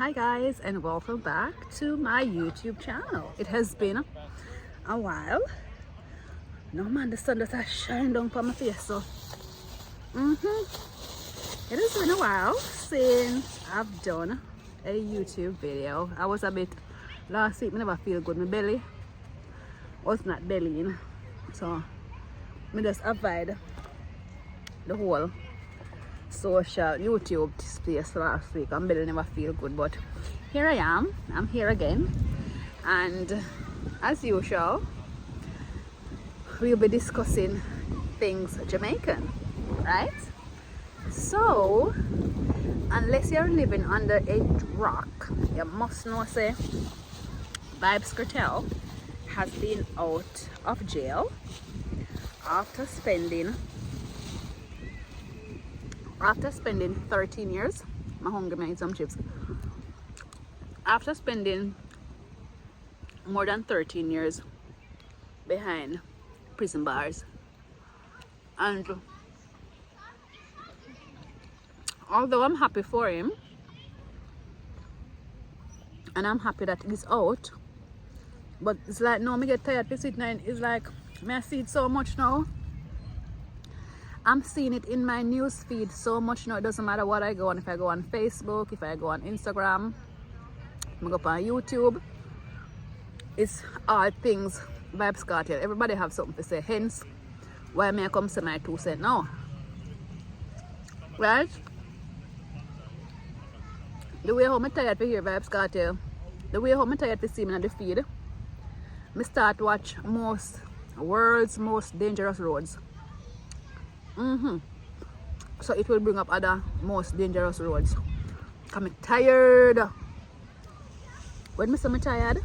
Hi guys, and welcome back to my YouTube channel. It has been a while. No man, the sun just shine down on my face, so it has been a while since I've done a YouTube video. I was a bit last week. I never feel good. My belly was not bellying, so I just avoid the whole social YouTube space last week. I'm belly never feel good, but here I am. I'm here again, and as usual, we'll be discussing things Jamaican, right? So unless you're living under a rock, you must know say Vybz Kartel has been out of jail after spending 13 years. My hunger made some chips. After spending more than 13 years behind prison bars, and although I'm happy for him and I'm happy that he's out, but it's like no, me get tired of sitting and it's like me I see it so much now. I'm seeing it in my news feed so much now. It doesn't matter what I go on. If I go on Facebook, if I go on Instagram, I go up on YouTube, it's all things Vybz Kartel. Everybody have something to say, hence why may I come say my 2 cents now, right? The way how I'm tired to hear Vybz Kartel, the way how I'm tired to see him in the feed, I start watch world's most dangerous roads. So it will bring up other most dangerous roads. I'm tired. When I say I'm tired,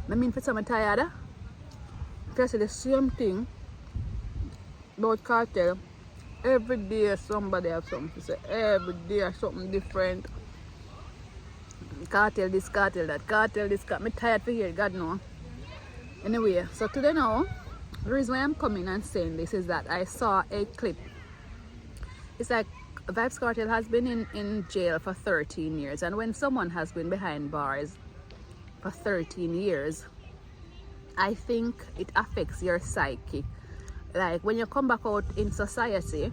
I mean for some tired, if I say the same thing about cartel, every day somebody have something to say. Every day something different. Cartel this, cartel that, cartel this, cartel. I'm tired to hear it, God know. Anyway, so today now, the reason why I'm coming and saying this is that I saw a clip. It's like Vybz Kartel has been in jail for 13 years, and when someone has been behind bars for 13 years, I think it affects your psyche. Like when you come back out in society,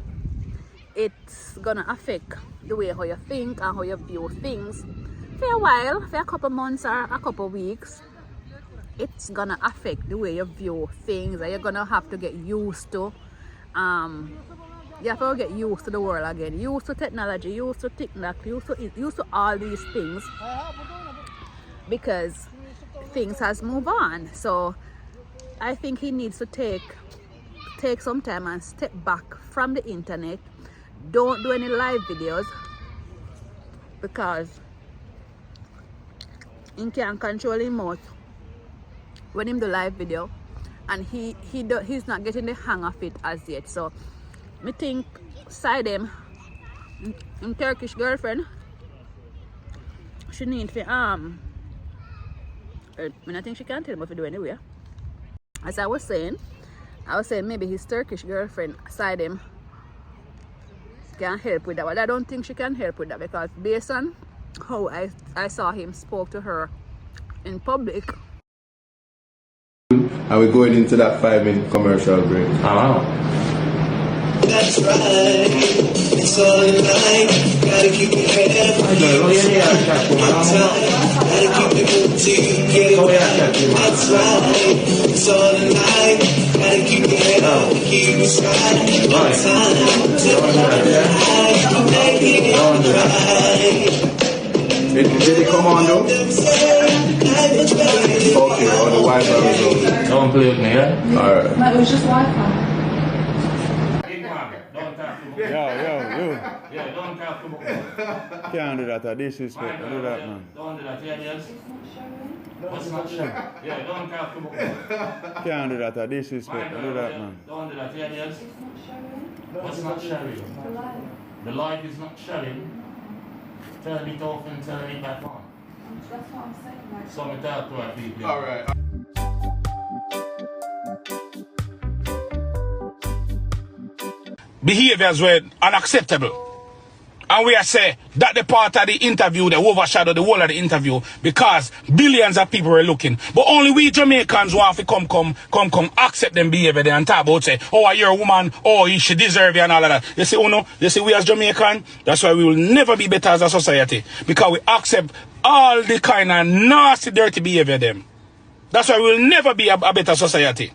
it's gonna affect the way how you think and how you view things. For a while, for a couple months or a couple weeks, it's gonna affect the way you view things, and you're gonna have to get used to you have to get used to the world again, used to technology, used to TikTok, used to all these things, because things has moved on. So I think he needs to take some time and step back from the internet. Don't do any live videos, because he can't control his mouth when him do live video, and he's not getting the hang of it as yet. So me think side him in Turkish girlfriend, she need to I think she can tell him what to do anyway. As I was saying maybe his Turkish girlfriend side him can help with that, but I don't think she can help with that, because based on how I saw him spoke to her in public. And we're going into that 5-minute commercial break. That's right, it's all in line. Gotta keep your head up. Gotta keep it moving till you get it right. That's right, it's all in line. Gotta keep your head up, keep it stride. One time, till you make it right. Did it come on though? Okay, on the Wi-Fi was on. Don't play with me, yeah? Alright. No, it was just Wi-Fi. Yo. Yeah, don't talk to me. Can't do that, disrespect. Do that, man. Don't do that, yeah, yes? What's not sharing? Yeah, don't talk to me. Can't do that, disrespect. Do that, man. Don't do that, yeah, yes? What's not sharing? The light is not sharing. Turn it off and turn it back on. That's what I'm saying. So me talk to our people. Alright. Behaviors were unacceptable. And we are say that the part of the interview, they overshadow the whole of the interview because billions of people were looking. But only we Jamaicans want to come accept them behavior there and talk about say, oh, you're a woman, oh, you should deserve it and all of that. You see, you see, we as Jamaican, that's why we will never be better as a society. Because we accept all the kind of nasty, dirty behavior them. That's why we will never be a better society.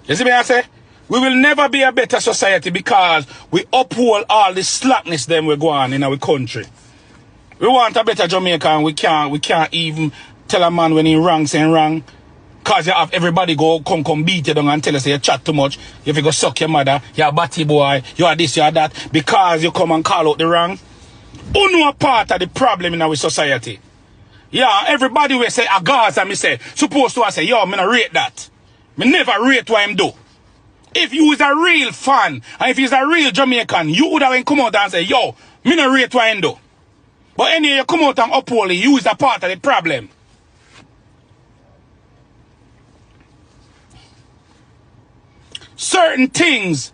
You see me I say? We will never be a better society because we uphold all the slackness them we go on in our country. We want a better Jamaican. We can't even tell a man when he wrong saying wrong. Cause you have everybody come beat you down and tell us you chat too much. If you go suck your mother, you're a batty boy, you are this, you are that, because you come and call out the wrong. You know a part of the problem in our society. Yeah, everybody will say a Gaza, me say, supposed to say, yo, me not rate that. Me never rate what him do. If you was a real fan, and if he's a real Jamaican, you would have come out and say, yo, me no rate what I do. But anyway, you come out and uphold it, you is a part of the problem. Certain things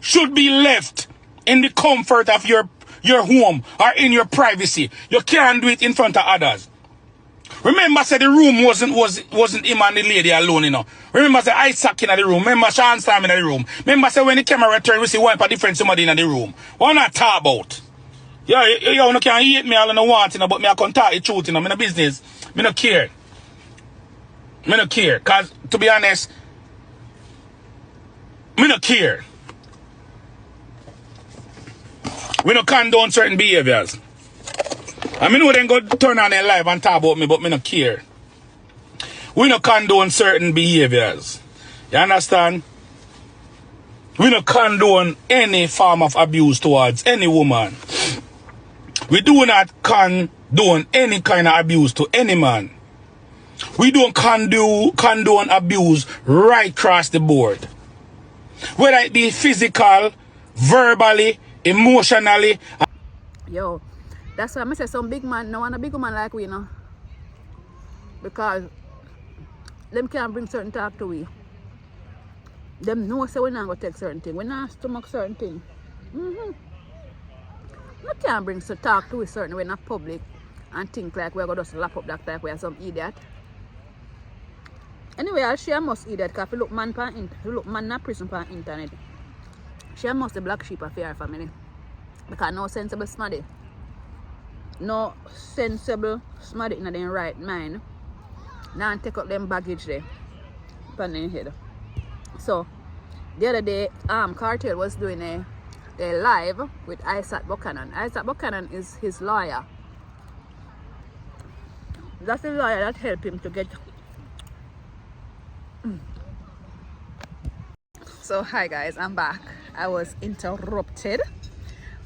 should be left in the comfort of your home or in your privacy. You can't do it in front of others. Remember, say the room wasn't him and the lady alone, you know. Remember, say Isaac in the room. Remember, Sean Storm in the room. Remember, say when the camera return, we see one for different somebody in the room. What not talk about? Yeah, you no can hate me all I want, you know, but me I can talk the truth, you know. Me no business. Me no care. Me no care. Cause to be honest, me no care. We no condone certain behaviors. I mean, we then go turn on their live and talk about me, but me no care. We no condone certain behaviors. You understand? We no condone any form of abuse towards any woman. We do not condone any kind of abuse to any man. We don't condone abuse right across the board. Whether it be physical, verbally, emotionally. Yo. That's why I say some big man, no want a big woman like we, you know. Because them can't bring certain talk to we. Them know say we not going to take certain thing. We not stomach certain thing. We can't bring some talk to we certain way in public and think like we're going to just lap up that like we are some idiot. Anyway, I'll share most idiot because if you look man in prison for internet. She must the black sheep of your family. Because no sensible smarty. No sensible smarty in their right mind. Now take up them baggage there. Upon their head. So the other day, Cartel was doing a live with Isaac Buchanan. Isaac Buchanan is his lawyer. That's the lawyer that helped him to get. So hi guys, I'm back. I was interrupted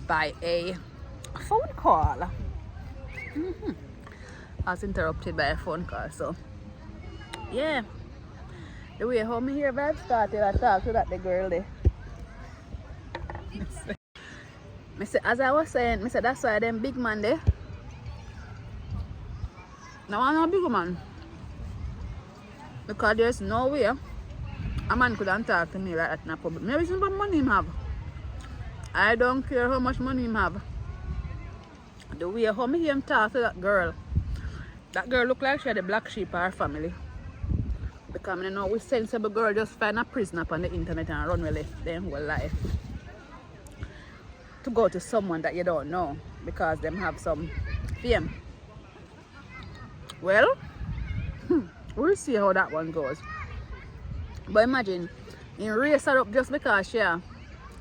by a phone call. I was interrupted by a phone call, so yeah. The way how me hear vibes started, I talked to that the girl there. Me say, as I was saying, me say that's why them big man there. Now I'm not a big man. Because there's no way a man couldn't talk to me like that in a public. Maybe it's about money him have. I don't care how much money him have. The way how me hear him talk to that girl look like she had a black sheep of her family. Because I know we sensible girl just find a prisoner on the internet and run with their whole life. To go to someone that you don't know because them have some fame. Well, we'll see how that one goes. But imagine, you raise her up just because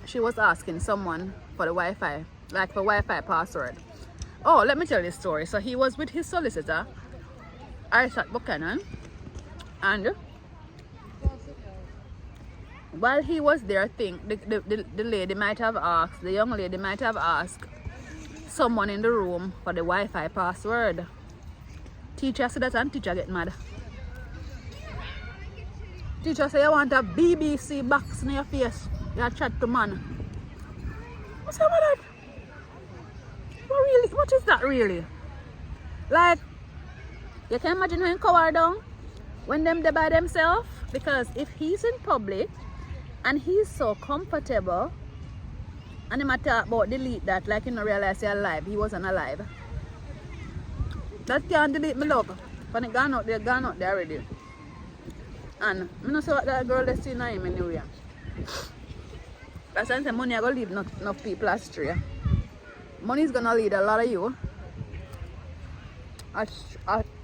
she was asking someone for the Wi-Fi, like for Wi-Fi password. Oh, let me tell you the story. So he was with his solicitor, Isaac Buchanan, and while he was there, I think the lady might have asked, the young lady might have asked someone in the room for the Wi-Fi password. Teacher said that and teacher get mad. Teacher say you want a BBC box in your face. You chat to man. What's up with that? What really? What is that really? Like, you can imagine him cower down when them there by themselves, because if he's in public And he's so comfortable. And him a talk about delete that like he no realize he's alive. He wasn't alive. That can't delete my love. When it gone out there already. And I don't see what that girl that's seeing him anyway. That's why I say money I gonna leave enough people astray. Money is gonna lead a lot of you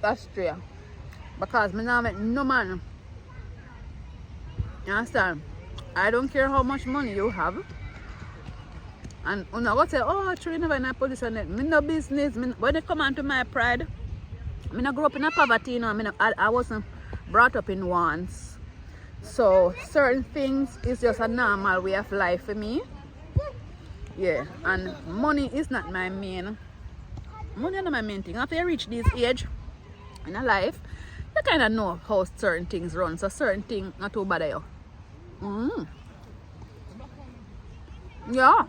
astray. Because me now make no man. You understand? I don't care how much money you have. And when I go say, oh, true, never in a position. Me no business. When it come on to my pride, I not grow up in a poverty, you know. I wasn't brought up in wants. So certain things is just a normal way of life for me. Yeah, and money is not my main. Money is not my main thing. After you reach this age in a life, you kind of know how certain things run. So certain things not too bad at you. Yeah.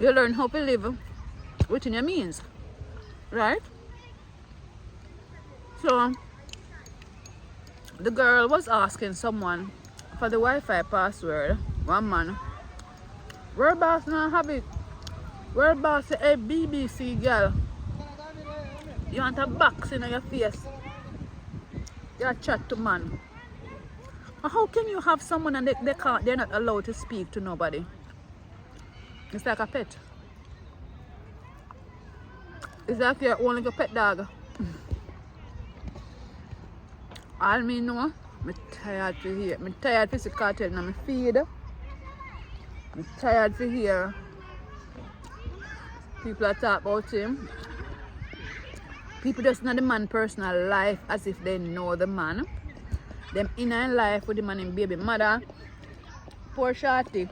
You learn how to live within your means. Right? So, the girl was asking someone for the Wi-Fi password. One man. Where boss now have it? Where boss say, hey BBC girl, you want a box in your face? You chat to man. How can you have someone and they're not allowed to speak to nobody? It's like a pet. It's like you're only a pet dog. All me know, I'm tired to hear. I'm tired to see cartel in my feed. I'm tired to hear people are talk about him. People just know the man personal life as if they know the man. Them inner life with the man and baby mother. Poor shorty.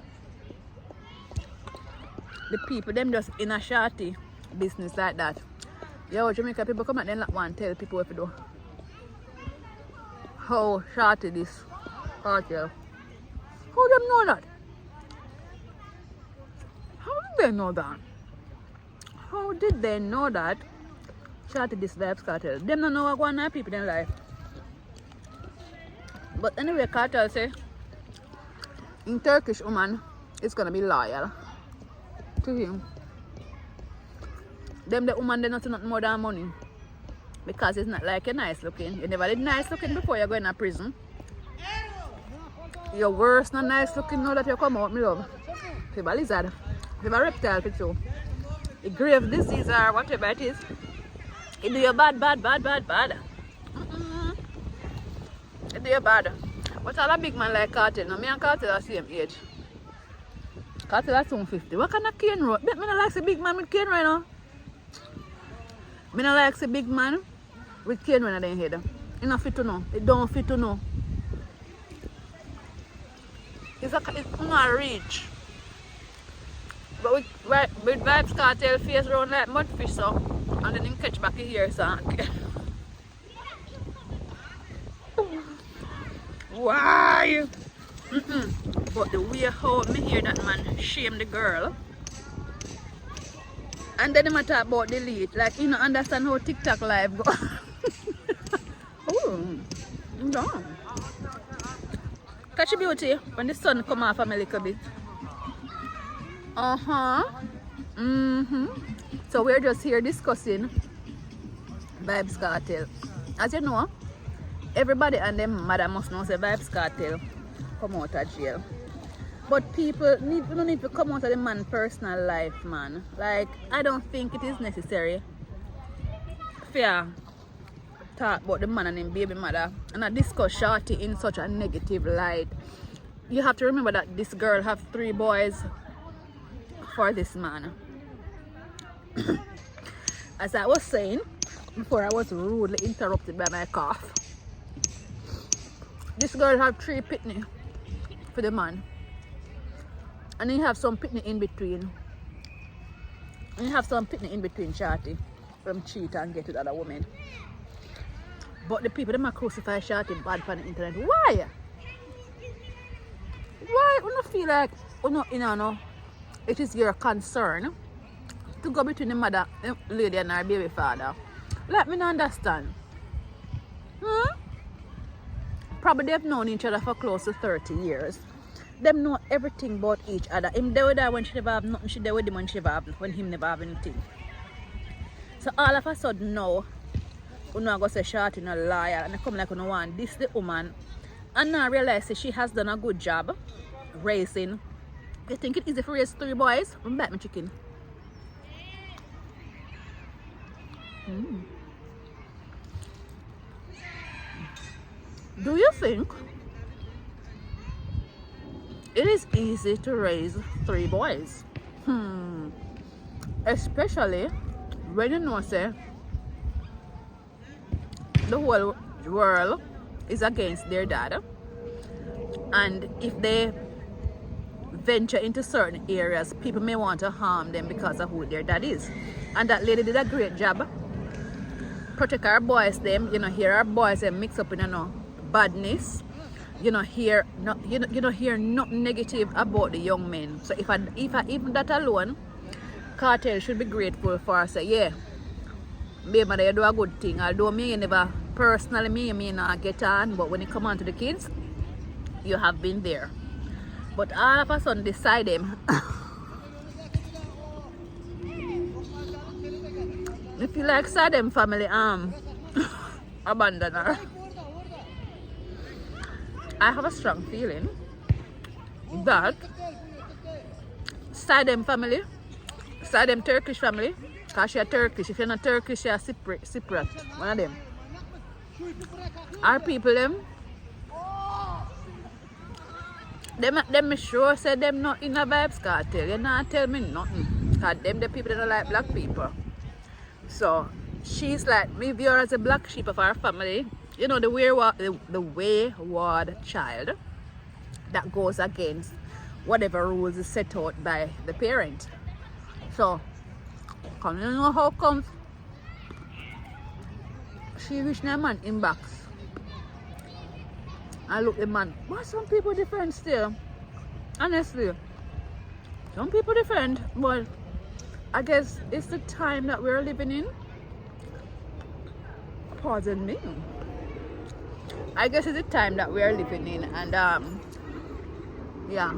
The people them just in a shorty business like that. Yo, Jamaica people come out then like one tell people what to do. How shorty this cartel. How them know that? How did they know that? How did they know that shorty this vibes cartel? Them don't know what going on people in life. But anyway, cartel say in Turkish woman is gonna be loyal to him. Them the woman they not see nothing more than money. Because it's not like you're nice looking. You never did nice looking before you go in a prison. You're worse than nice looking now that you come out, my love. If you have a lizard, if you have a reptile for you, a grave disease or whatever it is, it do you bad. It do you bad. But all a big man like Cartel, now me and Cartel are the same age. Cartel are 250. What kind of cane road? Me not like the big man with cane right now. Me not like the big man with cane right in their head. It don't fit to know. It don't fit to know. It's not reach. But with Vibes Cartel face around like mudfish so, and then you catch back here so. Why? But the way how me hear that man shame the girl, and then him talk about delete, like you don't understand how TikTok live go. Oh, no. Catch your beauty when the sun come off a little bit. So we're just here discussing Vibes Cartel. As you know, everybody and them mother must know say Vibes Cartel come out of jail. But people don't need to come out of the man's personal life, man. Like, I don't think it is necessary for talk about the man and his baby mother and I discuss Shorty in such a negative light. You have to remember that this girl have 3 boys for this man. As I was saying before, I was rudely interrupted by my cough. This girl have 3 pitney for the man, and he have some pitney in between. And he have some pitney in between Shorty from cheat and get with other women. But the people them crucify Shorty bad for the internet. Why? Why? You don't feel like you know, it is your concern to go between the mother lady and her baby father? Let me not understand. probably they've known each other for close to 30 years. Them know everything about each other. Him there with her when she never have nothing, she there with him when she never have, when him never have anything. So all of a sudden now, you know, I go say Shorty no liar, and I come like you know want this the woman, and now I realize that she has done a good job raising. You think it easy for raise 3 boys? I'm back my chicken. Do you think it is easy to raise 3 boys? Especially when you know say the whole world is against their dad, and if they venture into certain areas, people may want to harm them because of who their dad is. And that lady did a great job protect our boys them, you know, hear our boys them mix up in, you know, badness, you know, hear not, you know, hear nothing negative about the young men. So if I even that alone, Cartel should be grateful for. Say, yeah, baby, you do a good thing. Although me, you never personally, me not get on, but when it come on to the kids, you have been there. But all of a sudden, decide them. I feel like Saddam family abandon her. I have a strong feeling that Saddam family, Saddam Turkish family, because she a Turkish, if you're not Turkish, she a Cypriot, one of them. Our people them me sure say them not in a vibes cartel. You not tell me nothing. Because them the people that don't like black people. So she's like, me view her as a black sheep of our family. You know, the wayward child that goes against whatever rules is set out by the parent. So, come you know how come she reached a man in box. I look the man, but some people different still. Honestly. Some people different, but I guess it's the time that we're living in. Pardon me. I guess it's the time that we're living in, and yeah.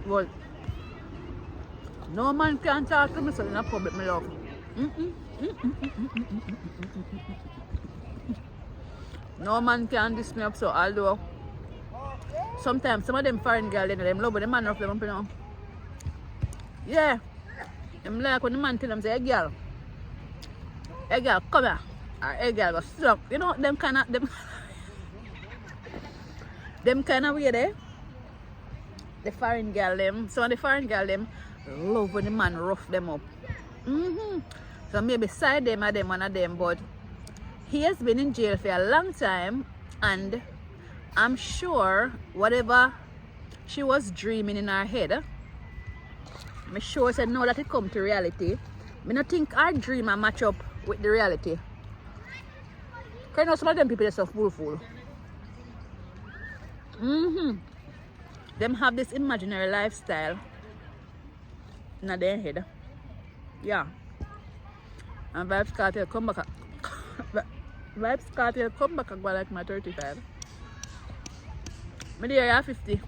Well, no man can talk to me so in a public, my love. No man can diss me up, so although sometimes some of them foreign girls, them love the man of them, you know. Yeah. I'm like when the man tell them, say, hey girl, come here. Or hey girl, go sit up. You know, them kind of way there. The foreign girl them. So the foreign girl them love when the man rough them up. So maybe side them or them one of them, but he has been in jail for a long time, and I'm sure whatever she was dreaming in her head, I'm sure said now that it come to reality, I don't think our dream match up with the reality. Because you know some of them people are so fool. Them have this imaginary lifestyle in their head. Yeah. And Vibes Cartel come back. Vibes Cartel come back and go like my 35. My dear, you're 50.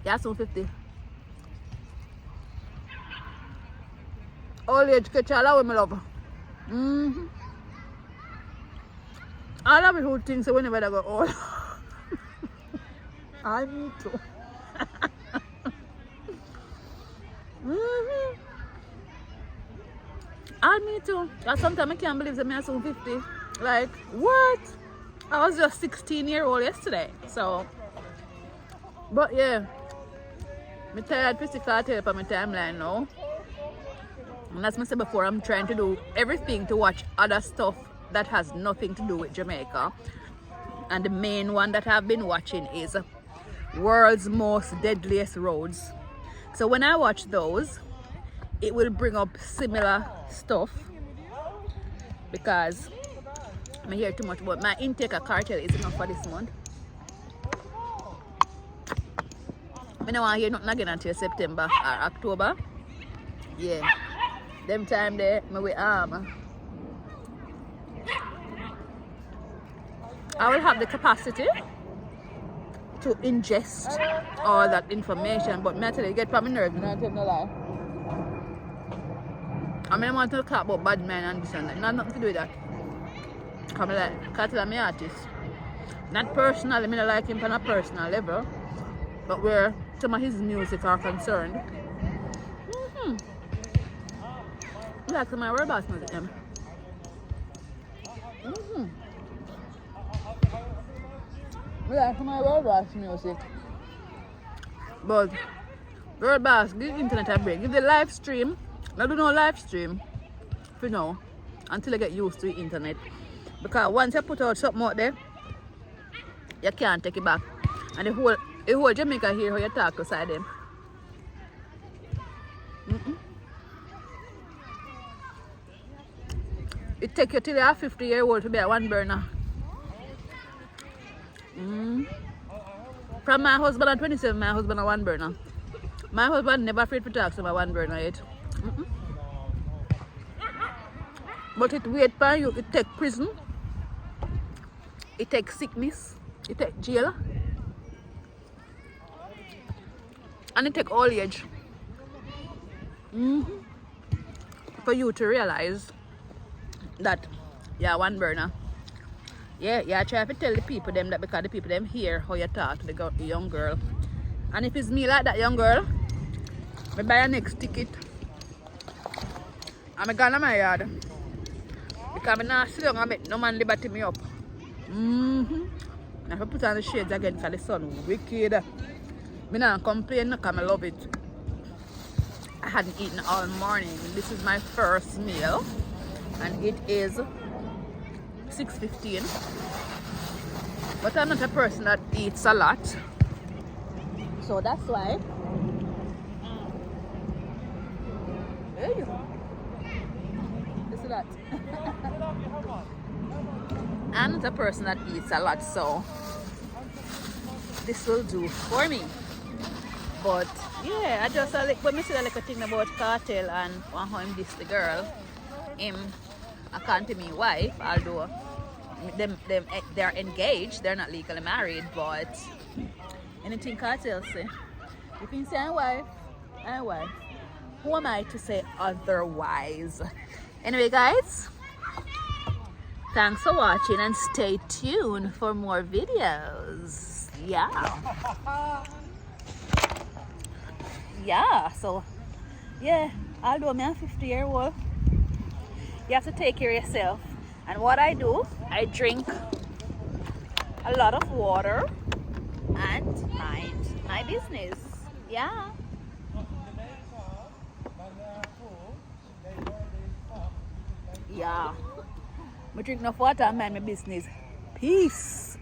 You're soon 50. Old age catch all of my love. All of me who think so whenever they go old. I need to. I need to. Because sometimes I can't believe that I'm soon 50. Like, what? I was just 16-year-old yesterday. So, but yeah. I'm tired of Cartel on my timeline now. And as I said before, I'm trying to do everything to watch other stuff that has nothing to do with Jamaica. And the main one that I've been watching is World's Most Deadliest Roads. So when I watch those, it will bring up similar stuff because I hear too much about my intake of Cartel is enough for this month. I don't want to hear nothing again until September or October. Yeah. Them time there, me with I will have the capacity to ingest all that information, but mentally get from my nerves, you know, I tell no lie. I mean, I want to talk about bad men and this and that. Not nothing to do with that. Come like, Cartel is my artist. Not personally, I mean, I like him on a personal level, but where some of his music are concerned. You like some of my world boss music, them. You like some of my world boss music. But, world boss, give the internet a break. Give the live stream. I do no live stream for now until I get used to the internet. Because once I put out something out there, you can't take it back. And the whole Jamaica hear how you talk beside them. It take you till you are 50-year-old to be a one burner. From my husband at 27, my husband a one burner. My husband never afraid to talk to my one burner yet. But it wait for you, it take prison, it take sickness, it take jail, and it take old age. For you to realize that you're one burner. Yeah, I try to tell the people them that because the people them hear how you talk to the young girl. And if it's me like that young girl, I buy a next ticket. I'm going to my yard. Because I'm not sit down and make no man liberty me up. I have to put on the shades again because the sun wicked. I don't complain because I love it. I hadn't eaten all morning. This is my first meal. And it is 6:15. But I'm not a person that eats a lot. So that's why. Hey. Listen to that. I'm not a person that eats a lot, so this will do for me. But yeah, I just like when I see like a thing about Cartel and how him diss the girl, him I can't tell me wife, although they're engaged, they're not legally married, but anything Cartel say, if you say I'm wife, who am I to say otherwise? Anyway guys, thanks for watching and stay tuned for more videos. So although I'm a 50-year-old, you have to take care of yourself. And what I do, I drink a lot of water and mind my business. I drink enough water and mind my business. Peace.